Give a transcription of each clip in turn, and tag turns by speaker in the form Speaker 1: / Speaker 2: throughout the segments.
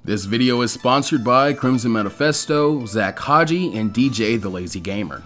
Speaker 1: This video is sponsored by Crimson Manifesto, Zach Haji, and DJ the Lazy Gamer.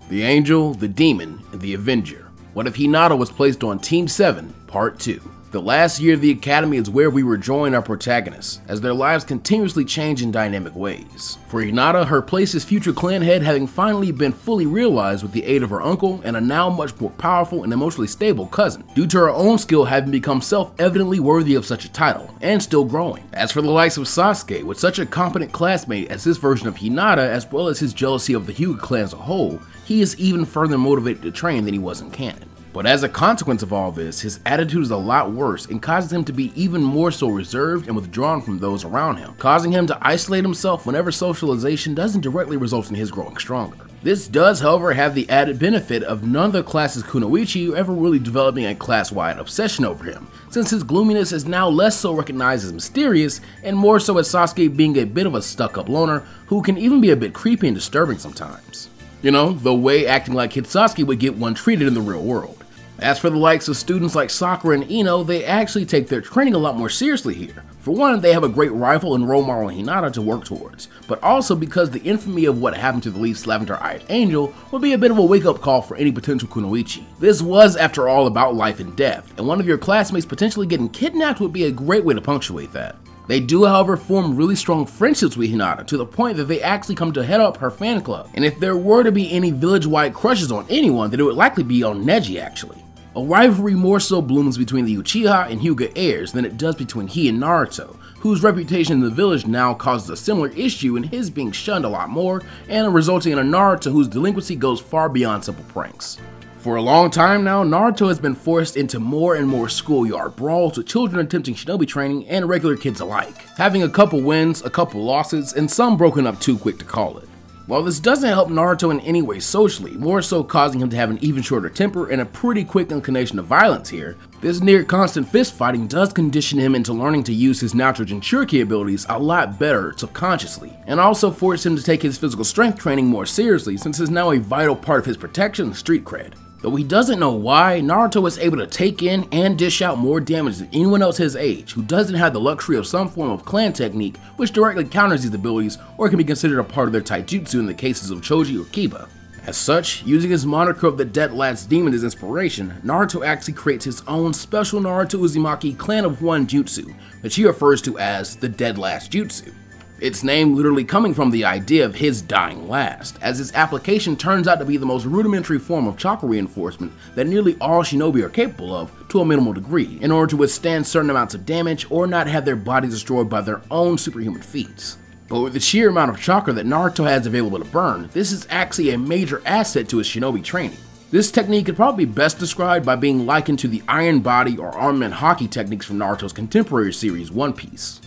Speaker 1: The Angel, the Demon, and the Avenger. What if Hinata was placed on Team 7, Part 2? The last year of the Academy is where we rejoin our protagonists, as their lives continuously change in dynamic ways. For Hinata, her place as future clan head having finally been fully realized with the aid of her uncle and a now much more powerful and emotionally stable cousin, due to her own skill having become self-evidently worthy of such a title, and still growing. As for the likes of Sasuke, with such a competent classmate as his version of Hinata, as well as his jealousy of the Hyuuga clan as a whole, he is even further motivated to train than he was in canon. But as a consequence of all this, his attitude is a lot worse and causes him to be even more so reserved and withdrawn from those around him, causing him to isolate himself whenever socialization doesn't directly result in his growing stronger. This does, however, have the added benefit of none of the class's kunoichi ever really developing a class-wide obsession over him, since his gloominess is now less so recognized as mysterious and more so as Sasuke being a bit of a stuck-up loner who can even be a bit creepy and disturbing sometimes. You know, the way acting like Hitsuki would get one treated in the real world. As for the likes of students like Sakura and Ino, they actually take their training a lot more seriously here. For one, they have a great rival and role model in Hinata to work towards, but also because the infamy of what happened to the least lavender-eyed angel would be a bit of a wake-up call for any potential kunoichi. This was, after all, about life and death, and one of your classmates potentially getting kidnapped would be a great way to punctuate that. They do, however, form really strong friendships with Hinata, to the point that they actually come to head up her fan club, and if there were to be any village-wide crushes on anyone, then it would likely be on Neji actually. A rivalry more so blooms between the Uchiha and Hyuuga heirs than it does between he and Naruto, whose reputation in the village now causes a similar issue in his being shunned a lot more, and resulting in a Naruto whose delinquency goes far beyond simple pranks. For a long time now, Naruto has been forced into more and more schoolyard brawls with children attempting shinobi training and regular kids alike, having a couple wins, a couple losses, and some broken up too quick to call it. While this doesn't help Naruto in any way socially, more so causing him to have an even shorter temper and a pretty quick inclination to violence here, this near constant fist fighting does condition him into learning to use his natural Jinchuriki abilities a lot better subconsciously, and also force him to take his physical strength training more seriously since it's now a vital part of his protection and street cred. Though he doesn't know why, Naruto is able to take in and dish out more damage than anyone else his age who doesn't have the luxury of some form of clan technique which directly counters these abilities or can be considered a part of their taijutsu in the cases of Choji or Kiba. As such, using his moniker of the Dead Last Demon as inspiration, Naruto actually creates his own special Naruto Uzumaki Clan of One Jutsu, which he refers to as the Dead Last Jutsu. Its name literally coming from the idea of his dying last, as its application turns out to be the most rudimentary form of chakra reinforcement that nearly all shinobi are capable of to a minimal degree, in order to withstand certain amounts of damage or not have their bodies destroyed by their own superhuman feats. But with the sheer amount of chakra that Naruto has available to burn, this is actually a major asset to his shinobi training. This technique could probably be best described by being likened to the Iron Body or Armament Haki techniques from Naruto's contemporary series One Piece.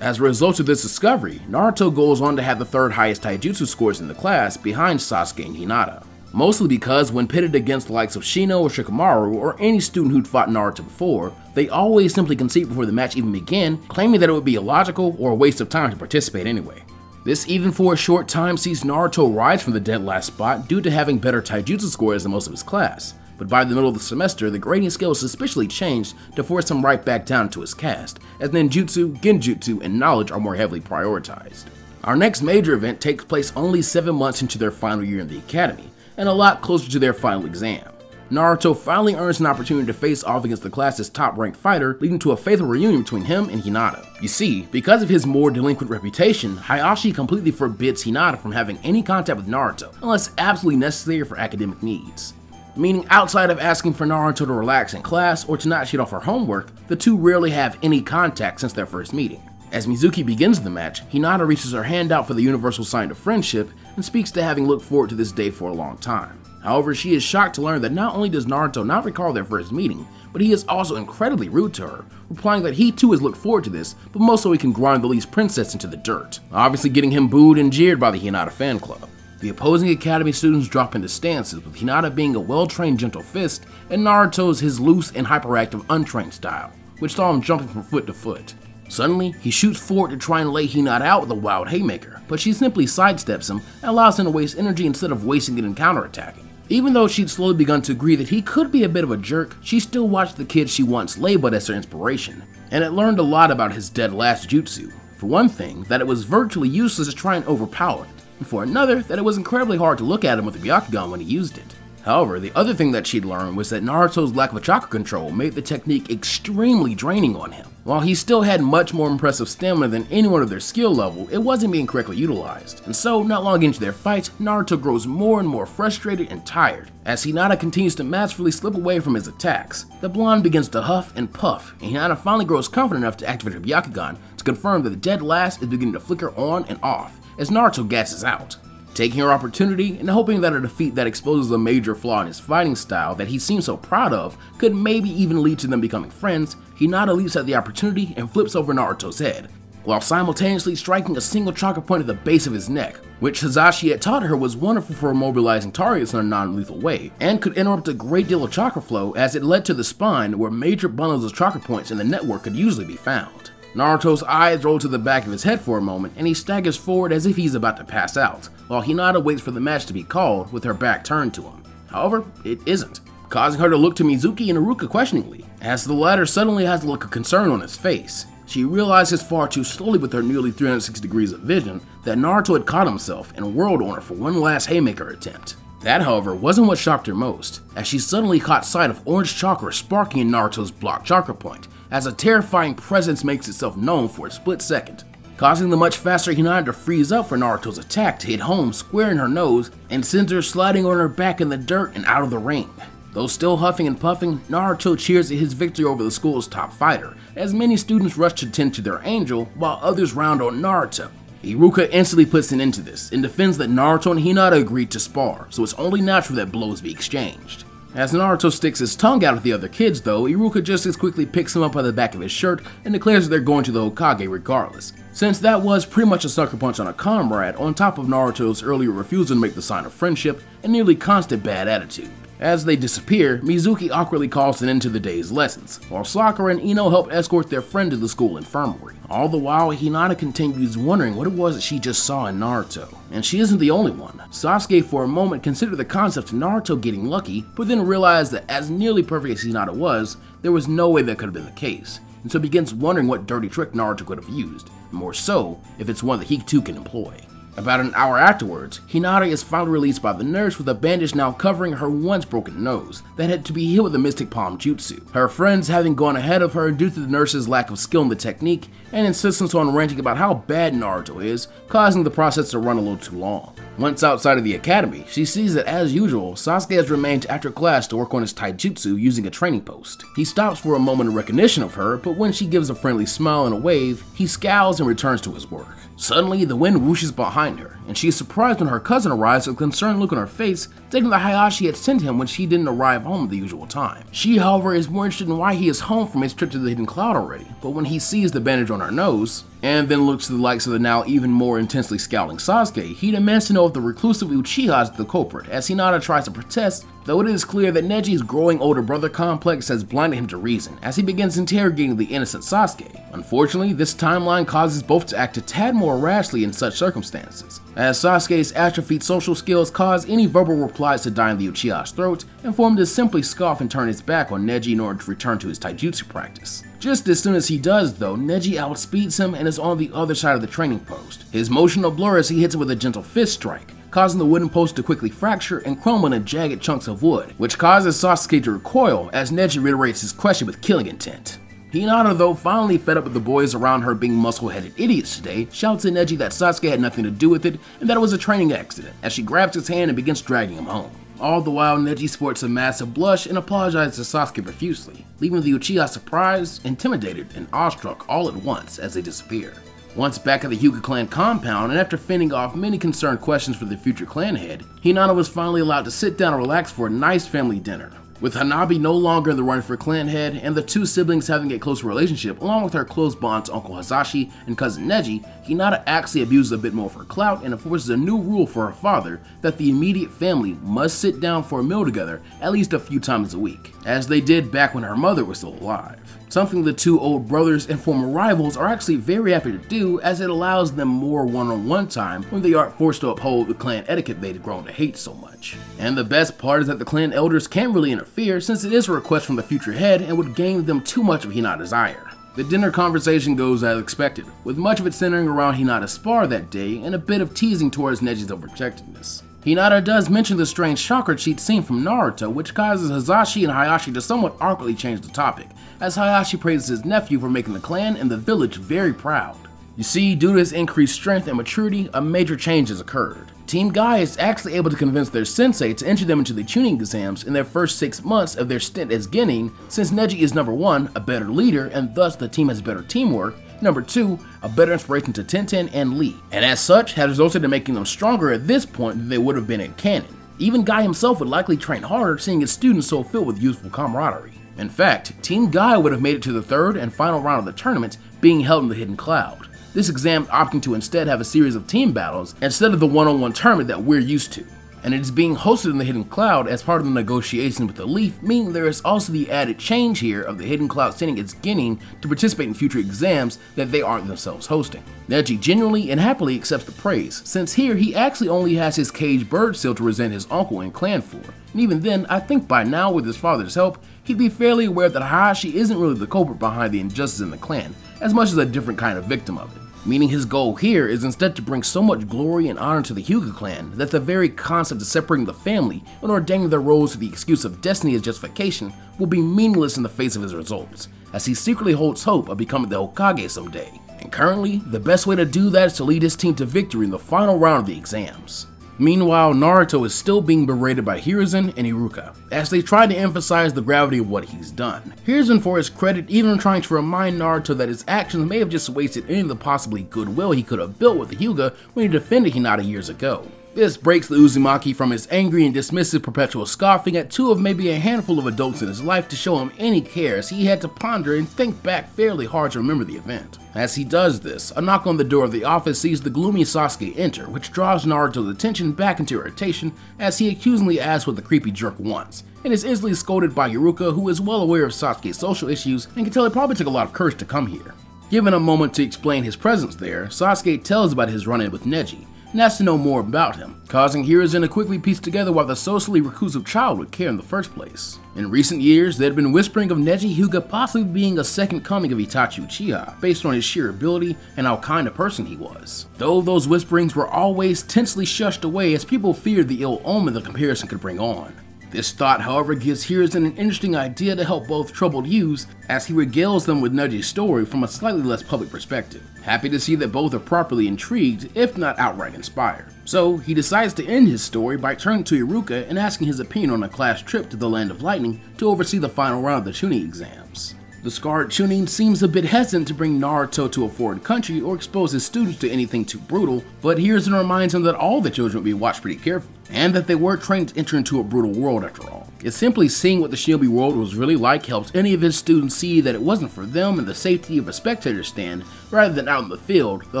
Speaker 1: As a result of this discovery, Naruto goes on to have the third highest taijutsu scores in the class behind Sasuke and Hinata. Mostly because when pitted against the likes of Shino or Shikamaru or any student who'd fought Naruto before, they always simply concede before the match even began, claiming that it would be illogical or a waste of time to participate anyway. This even for a short time sees Naruto rise from the dead last spot due to having better taijutsu scores than most of his class. But by the middle of the semester, the grading scale suspiciously changed to force him right back down to his caste, as ninjutsu, genjutsu, and knowledge are more heavily prioritized. Our next major event takes place only 7 months into their final year in the academy, and a lot closer to their final exam. Naruto finally earns an opportunity to face off against the class's top-ranked fighter, leading to a fatal reunion between him and Hinata. You see, because of his more delinquent reputation, Hayashi completely forbids Hinata from having any contact with Naruto, unless absolutely necessary for academic needs. Meaning outside of asking for Naruto to relax in class or to not cheat off her homework, the two rarely have any contact since their first meeting. As Mizuki begins the match, Hinata reaches her hand out for the universal sign of friendship and speaks to having looked forward to this day for a long time. However, she is shocked to learn that not only does Naruto not recall their first meeting, but he is also incredibly rude to her, replying that he too has looked forward to this, but most so he can grind the least princess into the dirt, obviously getting him booed and jeered by the Hinata fan club. The opposing academy students drop into stances, with Hinata being a well-trained gentle fist, and Naruto's his loose and hyperactive untrained style, which saw him jumping from foot to foot. Suddenly, he shoots forward to try and lay Hinata out with a wild haymaker, but she simply sidesteps him and allows him to waste energy instead of wasting it in counterattacking. Even though she'd slowly begun to agree that he could be a bit of a jerk, she still watched the kid she once labeled as her inspiration, and had learned a lot about his dead last jutsu. For one thing, that it was virtually useless to try and overpower it, and for another, that it was incredibly hard to look at him with the Byakugan when he used it. However, the other thing that she'd learned was that Naruto's lack of chakra control made the technique extremely draining on him. While he still had much more impressive stamina than anyone of their skill level, it wasn't being correctly utilized. And so, not long into their fight, Naruto grows more and more frustrated and tired. As Hinata continues to masterfully slip away from his attacks, the blonde begins to huff and puff, and Hinata finally grows confident enough to activate her Byakugan to confirm that the dead last is beginning to flicker on and off as Naruto gasses out. Taking her opportunity and hoping that a defeat that exposes a major flaw in his fighting style that he seems so proud of could maybe even lead to them becoming friends, Hinata leaps at the opportunity and flips over Naruto's head, while simultaneously striking a single chakra point at the base of his neck, which Hizashi had taught her was wonderful for immobilizing targets in a non-lethal way, and could interrupt a great deal of chakra flow as it led to the spine where major bundles of chakra points in the network could usually be found. Naruto's eyes roll to the back of his head for a moment and he staggers forward as if he's about to pass out, while Hinata waits for the match to be called with her back turned to him. However, it isn't, causing her to look to Mizuki and Iruka questioningly, as the latter suddenly has a look of concern on his face. She realizes far too slowly with her nearly 360 degrees of vision that Naruto had caught himself and whirled on her for one last haymaker attempt. That, however, wasn't what shocked her most, as she suddenly caught sight of orange chakra sparking in Naruto's blocked chakra point, as a terrifying presence makes itself known for a split second, causing the much faster Hinata to freeze up for Naruto's attack to hit home square in her nose and sends her sliding on her back in the dirt and out of the ring. Though still huffing and puffing, Naruto cheers at his victory over the school's top fighter, as many students rush to tend to their angel while others round on Naruto. Iruka instantly puts an end to this and defends that Naruto and Hinata agreed to spar, so it's only natural that blows be exchanged. As Naruto sticks his tongue out at the other kids though, Iruka just as quickly picks him up by the back of his shirt and declares that they're going to the Hokage regardless, since that was pretty much a sucker punch on a comrade on top of Naruto's earlier refusal to make the sign of friendship and nearly constant bad attitude. As they disappear, Mizuki awkwardly calls an end to the day's lessons, while Sakura and Ino help escort their friend to the school infirmary. All the while, Hinata continues wondering what it was that she just saw in Naruto. And she isn't the only one. Sasuke for a moment considered the concept of Naruto getting lucky, but then realized that as nearly perfect as Hinata was, there was no way that could have been the case, and so begins wondering what dirty trick Naruto could have used, and more so, if it's one that he too can employ. About an hour afterwards, Hinata is finally released by the nurse with a bandage now covering her once broken nose that had to be healed with a Mystic Palm Jutsu, her friends having gone ahead of her due to the nurse's lack of skill in the technique and insistence on ranting about how bad Naruto is, causing the process to run a little too long. Once outside of the academy, she sees that as usual, Sasuke has remained after class to work on his taijutsu using a training post. He stops for a moment in recognition of her, but when she gives a friendly smile and a wave, he scowls and returns to his work. Suddenly, the wind whooshes behind her, and she is surprised when her cousin arrives with a concerned look on her face, stating that Hayashi had sent him when she didn't arrive home at the usual time. She, however, is more interested in why he is home from his trip to the Hidden Cloud already, but when he sees the bandage on her nose, and then looks to the likes of the now even more intensely scowling Sasuke, he demands to know if the reclusive Uchiha is the culprit, as Hinata tries to protest, though it is clear that Neji's growing older brother complex has blinded him to reason, as he begins interrogating the innocent Sasuke. Unfortunately, this timeline causes both to act a tad more rashly in such circumstances, as Sasuke's atrophied social skills cause any verbal replies to die in the Uchiha's throat, and for him to simply scoff and turn his back on Neji in order to return to his taijutsu practice. Just as soon as he does though, Neji outspeeds him and is on the other side of the training post, his motion a blur as he hits it with a gentle fist strike, causing the wooden post to quickly fracture and crumble into jagged chunks of wood, which causes Sasuke to recoil as Neji reiterates his question with killing intent. Hinata, though finally fed up with the boys around her being muscle-headed idiots today, shouts at Neji that Sasuke had nothing to do with it and that it was a training accident, as she grabs his hand and begins dragging him home. All the while, Neji sports a massive blush and apologizes to Sasuke profusely, leaving the Uchiha surprised, intimidated, and awestruck all at once as they disappear. Once back at the Hyuuga clan compound, and after fending off many concerned questions for the future clan head, Hinata was finally allowed to sit down and relax for a nice family dinner. With Hanabi no longer in the run for clan head, and the two siblings having a close relationship along with her close bond to Uncle Hasashi and cousin Neji, Hinata actually abuses a bit more of her clout and enforces a new rule for her father that the immediate family must sit down for a meal together at least a few times a week, as they did back when her mother was still alive. Something the two old brothers and former rivals are actually very happy to do, as it allows them more one-on-one time when they aren't forced to uphold the clan etiquette they'd grown to hate so much. And the best part is that the clan elders can't really interfere, since it is a request from the future head and would gain them too much of Hinata's ire. The dinner conversation goes as expected, with much of it centering around Hinata's spar that day and a bit of teasing towards Neji's overprotectiveness. Hinata does mention the strange chakra cheat seen from Naruto, which causes Hisashi and Hayashi to somewhat awkwardly change the topic, as Hayashi praises his nephew for making the clan and the village very proud. You see, due to his increased strength and maturity, a major change has occurred. Team Guy is actually able to convince their sensei to enter them into the tuning exams in their first 6 months of their stint as Genin, since Neji is number 1, a better leader, and thus the team has better teamwork, number 2, a better inspiration to Tenten and Lee, and as such has resulted in making them stronger at this point than they would have been in canon. Even Guy himself would likely train harder, seeing his students so filled with youthful camaraderie. In fact, Team Guy would have made it to the 3rd and final round of the tournament, being held in the Hidden Cloud. This exam opting to instead have a series of team battles instead of the one-on-one tournament that we're used to. And it is being hosted in the Hidden Cloud as part of the negotiation with the Leaf, meaning there is also the added change here of the Hidden Cloud sending its Genin to participate in future exams that they aren't themselves hosting. Neji genuinely and happily accepts the praise, since here he actually only has his caged bird seal to resent his uncle and clan for. And even then, I think by now with his father's help, he'd be fairly aware that Hayashi isn't really the culprit behind the injustice in the clan, as much as a different kind of victim of it. Meaning his goal here is instead to bring so much glory and honor to the Hyuuga clan that the very concept of separating the family and ordaining their roles to the excuse of destiny as justification will be meaningless in the face of his results, as he secretly holds hope of becoming the Hokage someday. And currently, the best way to do that is to lead his team to victory in the final round of the exams. Meanwhile, Naruto is still being berated by Hiruzen and Iruka, as they try to emphasize the gravity of what he's done. Hiruzen, for his credit, even trying to remind Naruto that his actions may have just wasted any of the possibly goodwill he could have built with the Hyuuga when he defended Hinata years ago. This breaks the Uzumaki from his angry and dismissive perpetual scoffing at 2 of maybe a handful of adults in his life to show him any care, as he had to ponder and think back fairly hard to remember the event. As he does this, a knock on the door of the office sees the gloomy Sasuke enter, which draws Naruto's attention back into irritation as he accusingly asks what the creepy jerk wants, and is instantly scolded by Iruka, who is well aware of Sasuke's social issues and can tell it probably took a lot of courage to come here. Given a moment to explain his presence there, Sasuke tells about his run-in with Neji, and asks to know more about him, causing Hiruzen to quickly piece together why the socially reclusive child would care in the first place. In recent years, there had been whispering of Neji Hyuuga possibly being a second coming of Itachi Uchiha, based on his sheer ability and how kind a person he was. Though those whisperings were always tensely shushed away as people feared the ill omen the comparison could bring on. This thought, however, gives Hiruzen an interesting idea to help both troubled youths as he regales them with Neji's story from a slightly less public perspective. Happy to see that both are properly intrigued, if not outright inspired. So he decides to end his story by turning to Iruka and asking his opinion on a class trip to the Land of Lightning to oversee the final round of the tuning exams. The scarred Chunin seems a bit hesitant to bring Naruto to a foreign country or expose his students to anything too brutal, but Hiruzen reminds him that all the children will be watched pretty carefully, and that they weren't trained to enter into a brutal world after all. It's simply seeing what the shinobi world was really like helps any of his students see that it wasn't for them in the safety of a spectator stand rather than out in the field. The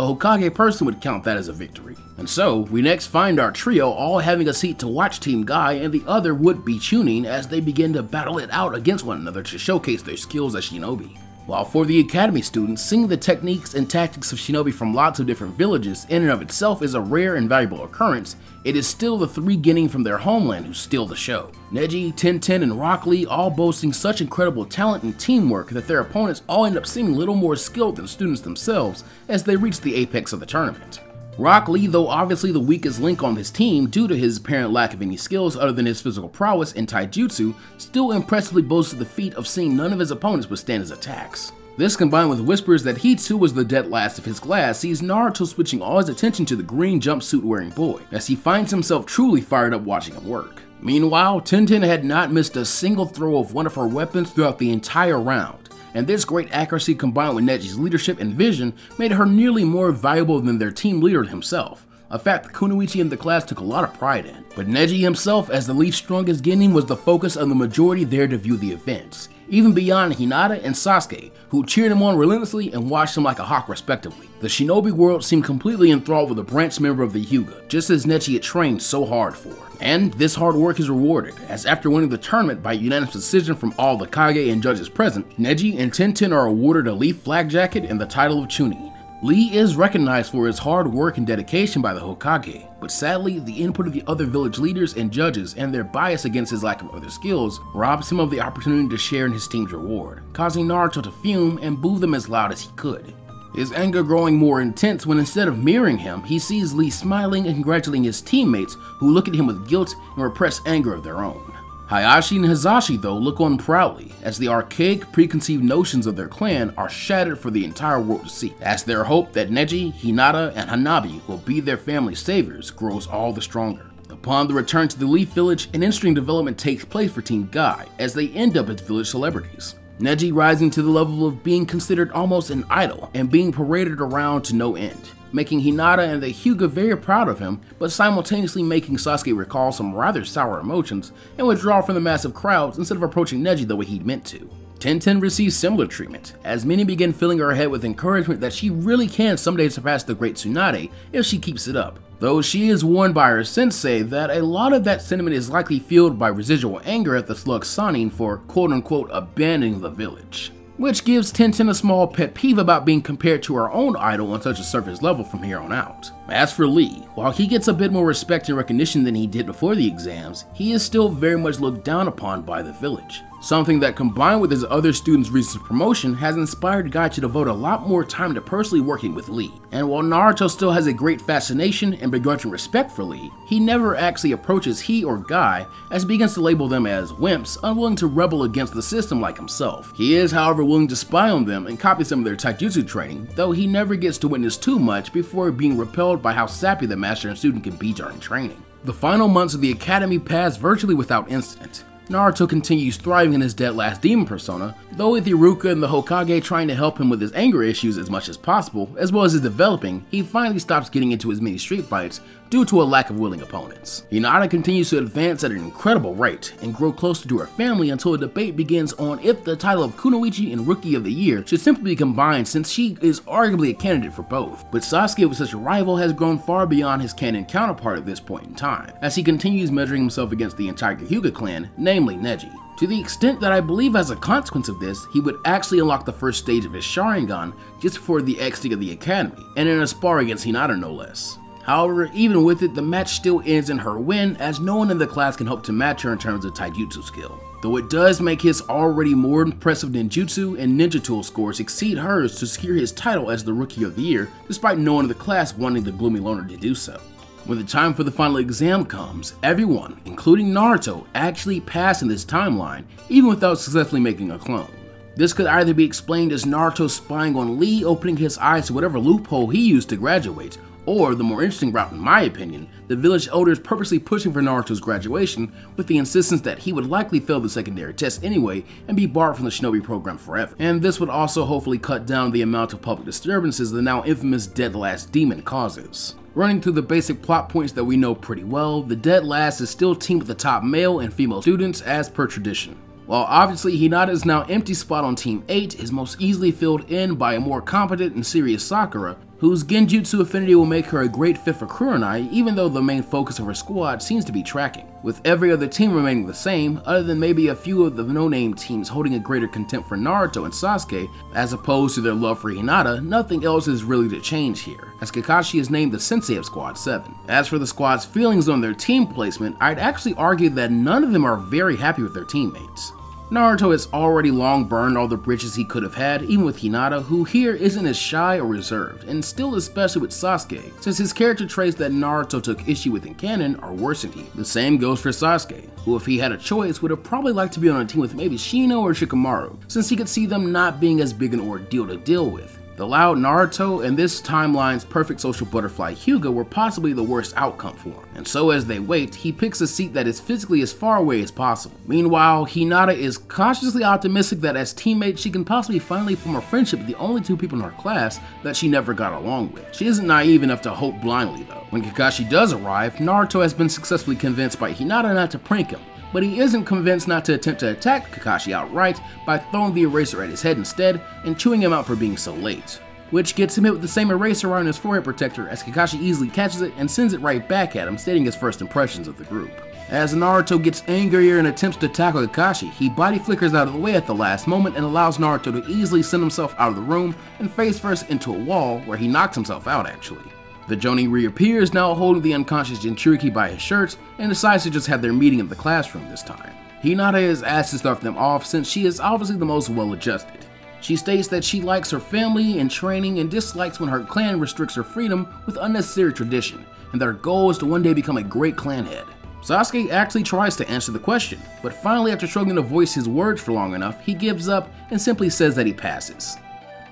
Speaker 1: Hokage person would count that as a victory. And so, we next find our trio all having a seat to watch Team Guy and the other would-be Chunin as they begin to battle it out against one another to showcase their skills as shinobi. While for the academy students, seeing the techniques and tactics of shinobi from lots of different villages in and of itself is a rare and valuable occurrence, it is still the 3 Genin from their homeland who steal the show. Neji, Tenten, and Rock Lee all boasting such incredible talent and teamwork that their opponents all end up seeming little more skilled than students themselves as they reach the apex of the tournament. Rock Lee, though obviously the weakest link on his team due to his apparent lack of any skills other than his physical prowess and taijutsu, still impressively boasted the feat of seeing none of his opponents withstand his attacks. This, combined with whispers that he too was the dead last of his class, sees Naruto switching all his attention to the green jumpsuit wearing boy, as he finds himself truly fired up watching him work. Meanwhile, Tenten had not missed a single throw of one of her weapons throughout the entire round, and this great accuracy combined with Neji's leadership and vision made her nearly more valuable than their team leader himself, a fact the Kunoichi in the class took a lot of pride in. But Neji himself, as the Leaf's strongest Genin, was the focus of the majority there to view the events, even beyond Hinata and Sasuke, who cheered him on relentlessly and watched him like a hawk respectively. The shinobi world seemed completely enthralled with a branch member of the Hyuuga, just as Neji had trained so hard for. And this hard work is rewarded, as after winning the tournament by unanimous decision from all the Kage and judges present, Neji and Tenten are awarded a Leaf flag jacket and the title of Chunin. Lee is recognized for his hard work and dedication by the Hokage, but sadly, the input of the other village leaders and judges and their bias against his lack of other skills robs him of the opportunity to share in his team's reward, causing Naruto to fume and boo them as loud as he could. His anger growing more intense when instead of mirroring him, he sees Lee smiling and congratulating his teammates who look at him with guilt and repressed anger of their own. Hayashi and Hizashi though look on proudly as the archaic preconceived notions of their clan are shattered for the entire world to see, as their hope that Neji, Hinata, and Hanabi will be their family's saviors grows all the stronger. Upon the return to the Leaf Village, an interesting development takes place for Team Guy as they end up as village celebrities. Neji rising to the level of being considered almost an idol and being paraded around to no end, making Hinata and the Hyuuga very proud of him, but simultaneously making Sasuke recall some rather sour emotions and withdraw from the massive crowds instead of approaching Neji the way he'd meant to. Tenten receives similar treatment, as many begin filling her head with encouragement that she really can someday surpass the great Tsunade if she keeps it up, though she is warned by her sensei that a lot of that sentiment is likely fueled by residual anger at the slug Sannin for quote-unquote abandoning the village, which gives Tenten a small pet peeve about being compared to her own idol on such a surface level from here on out. As for Lee, while he gets a bit more respect and recognition than he did before the exams, he is still very much looked down upon by the village. Something that combined with his other students' recent promotion has inspired Guy to devote a lot more time to personally working with Lee. And while Naruto still has a great fascination and begrudging respect for Lee, he never actually approaches he or Guy as he begins to label them as wimps unwilling to rebel against the system like himself. He is however willing to spy on them and copy some of their taijutsu training, though he never gets to witness too much before being repelled by how sappy the master and student can be during training. The final months of the academy pass virtually without incident. Naruto continues thriving in his dead last demon persona, though with Iruka and the Hokage trying to help him with his anger issues as much as possible, as well as his developing, he finally stops getting into as many street fights due to a lack of willing opponents. Hinata continues to advance at an incredible rate and grow closer to her family until a debate begins on if the title of Kunoichi and Rookie of the Year should simply be combined since she is arguably a candidate for both. But Sasuke with such a rival has grown far beyond his canon counterpart at this point in time, as he continues measuring himself against the entire Hyuuga clan, namely Neji. To the extent that I believe as a consequence of this, he would actually unlock the first stage of his Sharingan just before the exiting of the academy, and in a spar against Hinata no less. However, even with it, the match still ends in her win, as no one in the class can hope to match her in terms of taijutsu skill. Though it does make his already more impressive ninjutsu and ninja tool scores exceed hers to secure his title as the Rookie of the Year, despite no one in the class wanting the gloomy loner to do so. When the time for the final exam comes, everyone, including Naruto, actually pass in this timeline, even without successfully making a clone. This could either be explained as Naruto spying on Lee opening his eyes to whatever loophole he used to graduate, or the more interesting route in my opinion, the village elders purposely pushing for Naruto's graduation with the insistence that he would likely fail the secondary test anyway and be barred from the shinobi program forever. And this would also hopefully cut down the amount of public disturbances the now infamous Dead Last Demon causes. Running through the basic plot points that we know pretty well, the Dead Last is still teamed with the top male and female students as per tradition. While obviously Hinata's now empty spot on Team 8 is most easily filled in by a more competent and serious Sakura, whose genjutsu affinity will make her a great fit for Kurenai even though the main focus of her squad seems to be tracking, with every other team remaining the same, other than maybe a few of the no-name teams holding a greater contempt for Naruto and Sasuke as opposed to their love for Hinata. Nothing else is really to change here, as Kakashi is named the sensei of Squad 7. As for the squad's feelings on their team placement, I'd actually argue that none of them are very happy with their teammates. Naruto has already long burned all the bridges he could have had, even with Hinata, who here isn't as shy or reserved, and still especially with Sasuke, since his character traits that Naruto took issue with in canon are worse than he. The same goes for Sasuke, who if he had a choice would have probably liked to be on a team with maybe Shino or Shikamaru, since he could see them not being as big an ordeal to deal with. The loud Naruto and this timeline's perfect social butterfly Hyuuga were possibly the worst outcome for him, and so as they wait, he picks a seat that is physically as far away as possible. Meanwhile, Hinata is cautiously optimistic that as teammates she can possibly finally form a friendship with the only two people in her class that she never got along with. She isn't naive enough to hope blindly though. When Kakashi does arrive, Naruto has been successfully convinced by Hinata not to prank him, but he isn't convinced not to attempt to attack Kakashi outright by throwing the eraser at his head instead and chewing him out for being so late, which gets him hit with the same eraser around his forehead protector as Kakashi easily catches it and sends it right back at him, stating his first impressions of the group. As Naruto gets angrier and attempts to tackle Kakashi, he body flickers out of the way at the last moment and allows Naruto to easily send himself out of the room and face first into a wall where he knocks himself out actually. The Jonin reappears, now holding the unconscious Jinchuriki by his shirt, and decides to just have their meeting in the classroom this time. Hinata is asked to start them off since she is obviously the most well-adjusted. She states that she likes her family and training and dislikes when her clan restricts her freedom with unnecessary tradition, and that her goal is to one day become a great clan head. Sasuke actually tries to answer the question, but finally after struggling to voice his words for long enough, he gives up and simply says that he passes.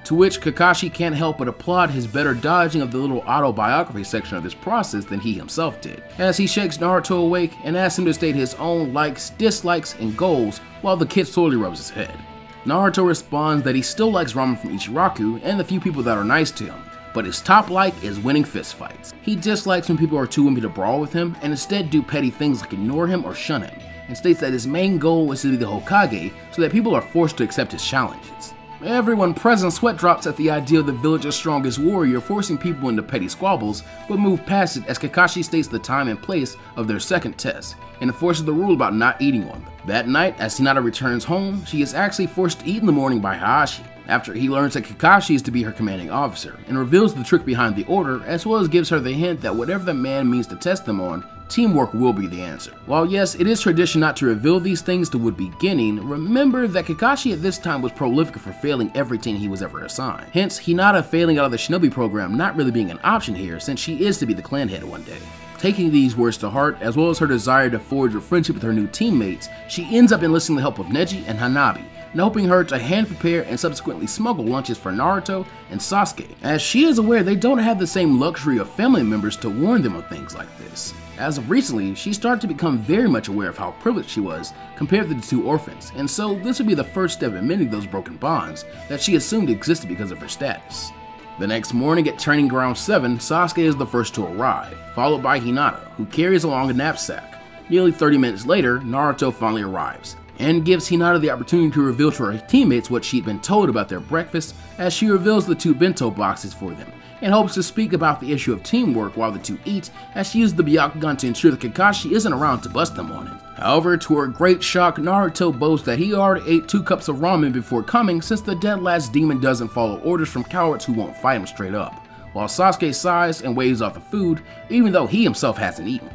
Speaker 1: To which Kakashi can't help but applaud his better dodging of the little autobiography section of this process than he himself did, as he shakes Naruto awake and asks him to state his own likes, dislikes, and goals while the kid slowly rubs his head. Naruto responds that he still likes ramen from Ichiraku and the few people that are nice to him, but his top like is winning fistfights. He dislikes when people are too wimpy to brawl with him and instead do petty things like ignore him or shun him, and states that his main goal is to be the Hokage so that people are forced to accept his challenges. Everyone present sweat drops at the idea of the village's strongest warrior forcing people into petty squabbles, but move past it as Kakashi states the time and place of their second test, and enforces the rule about not eating on them. That night, as Hinata returns home, she is actually forced to eat in the morning by Hayashi, after he learns that Kakashi is to be her commanding officer, and reveals the trick behind the order, as well as gives her the hint that whatever the man means to test them on, teamwork will be the answer. While yes, it is tradition not to reveal these things to would-be genin, remember that Kakashi at this time was prolific for failing everything he was ever assigned. Hence, Hinata failing out of the shinobi program not really being an option here since she is to be the clan head one day. Taking these words to heart, as well as her desire to forge a friendship with her new teammates, she ends up enlisting the help of Neji and Hanabi, and helping her to hand prepare and subsequently smuggle lunches for Naruto and Sasuke, as she is aware they don't have the same luxury of family members to warn them of things like this. As of recently, she started to become very much aware of how privileged she was compared to the two orphans, and so this would be the first step in mending those broken bonds that she assumed existed because of her status. The next morning at Training Ground 7, Sasuke is the first to arrive, followed by Hinata, who carries along a knapsack. Nearly 30 minutes later, Naruto finally arrives, and gives Hinata the opportunity to reveal to her teammates what she'd been told about their breakfast, as she reveals the two bento boxes for them, and hopes to speak about the issue of teamwork while the two eat, as she uses the Byakugan to ensure that Kakashi isn't around to bust them on it. However, to her great shock, Naruto boasts that he already ate 2 cups of ramen before coming since the dead last demon doesn't follow orders from cowards who won't fight him straight up, while Sasuke sighs and waves off the food, even though he himself hasn't eaten.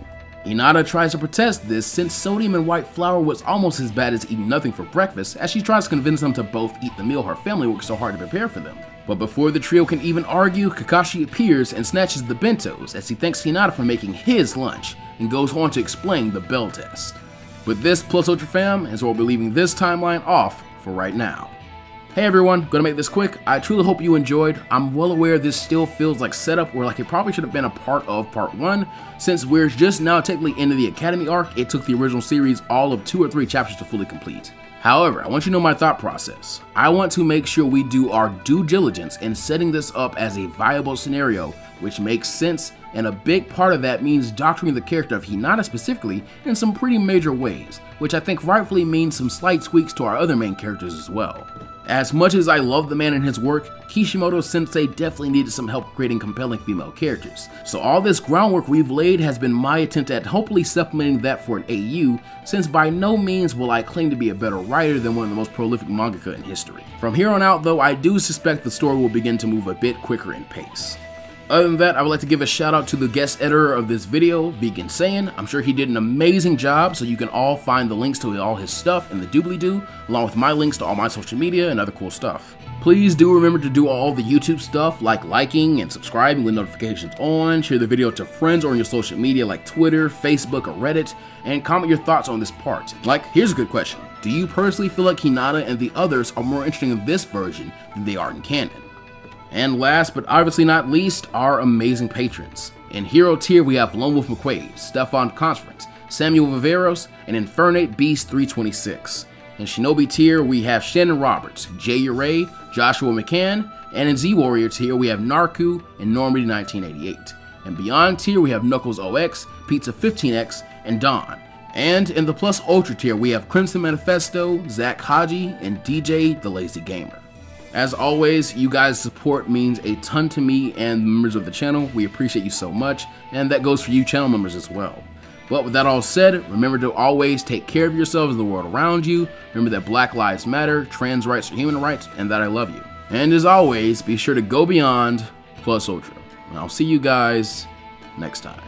Speaker 1: Hinata tries to protest this since sodium and white flour was almost as bad as eating nothing for breakfast, as she tries to convince them to both eat the meal her family worked so hard to prepare for them. But before the trio can even argue, Kakashi appears and snatches the bentos as he thanks Hinata for making his lunch, and goes on to explain the bell test. With this plus Ultra Fam is where we'll be leaving this timeline off for right now. Hey everyone, gonna make this quick. I truly hope you enjoyed. I'm well aware this still feels like setup or like it probably should have been a part of part 1, since we're just now technically into the Academy arc. It took the original series all of 2 or 3 chapters to fully complete. However, I want you to know my thought process. I want to make sure we do our due diligence in setting this up as a viable scenario, which makes sense, and a big part of that means doctoring the character of Hinata specifically in some pretty major ways, which I think rightfully means some slight tweaks to our other main characters as well. As much as I love the man and his work, Kishimoto Sensei definitely needed some help creating compelling female characters. So all this groundwork we've laid has been my attempt at hopefully supplementing that for an AU, since by no means will I claim to be a better writer than one of the most prolific mangaka in history. From here on out though, I do suspect the story will begin to move a bit quicker in pace. Other than that, I would like to give a shout out to the guest editor of this video, Vegan Saiyan. I'm sure he did an amazing job, so you can all find the links to all his stuff in the doobly-doo, along with my links to all my social media and other cool stuff. Please do remember to do all the YouTube stuff like liking and subscribing with notifications on, share the video to friends or on your social media like Twitter, Facebook, or Reddit, and comment your thoughts on this part. Like, here's a good question. Do you personally feel like Hinata and the others are more interesting in this version than they are in canon? And last but obviously not least, our amazing patrons. In Hero tier we have Lone Wolf McQuaid, Stefan Conference, Samuel Viveros, and Infernate Beast 326. In Shinobi tier we have Shannon Roberts, Jay Uray, Joshua McCann, and in Z Warrior tier we have Narku and Normandy 1988. And Beyond tier we have Knuckles OX, Pizza 15X, and Don. And in the Plus Ultra tier we have Crimson Manifesto, Zach Haji, and DJ the Lazy Gamer. As always, you guys' support means a ton to me and members of the channel. We appreciate you so much, and that goes for you channel members as well. But with that all said, remember to always take care of yourselves and the world around you. Remember that Black Lives Matter, trans rights are human rights, and that I love you. And as always, be sure to go beyond plus ultra. And I'll see you guys next time.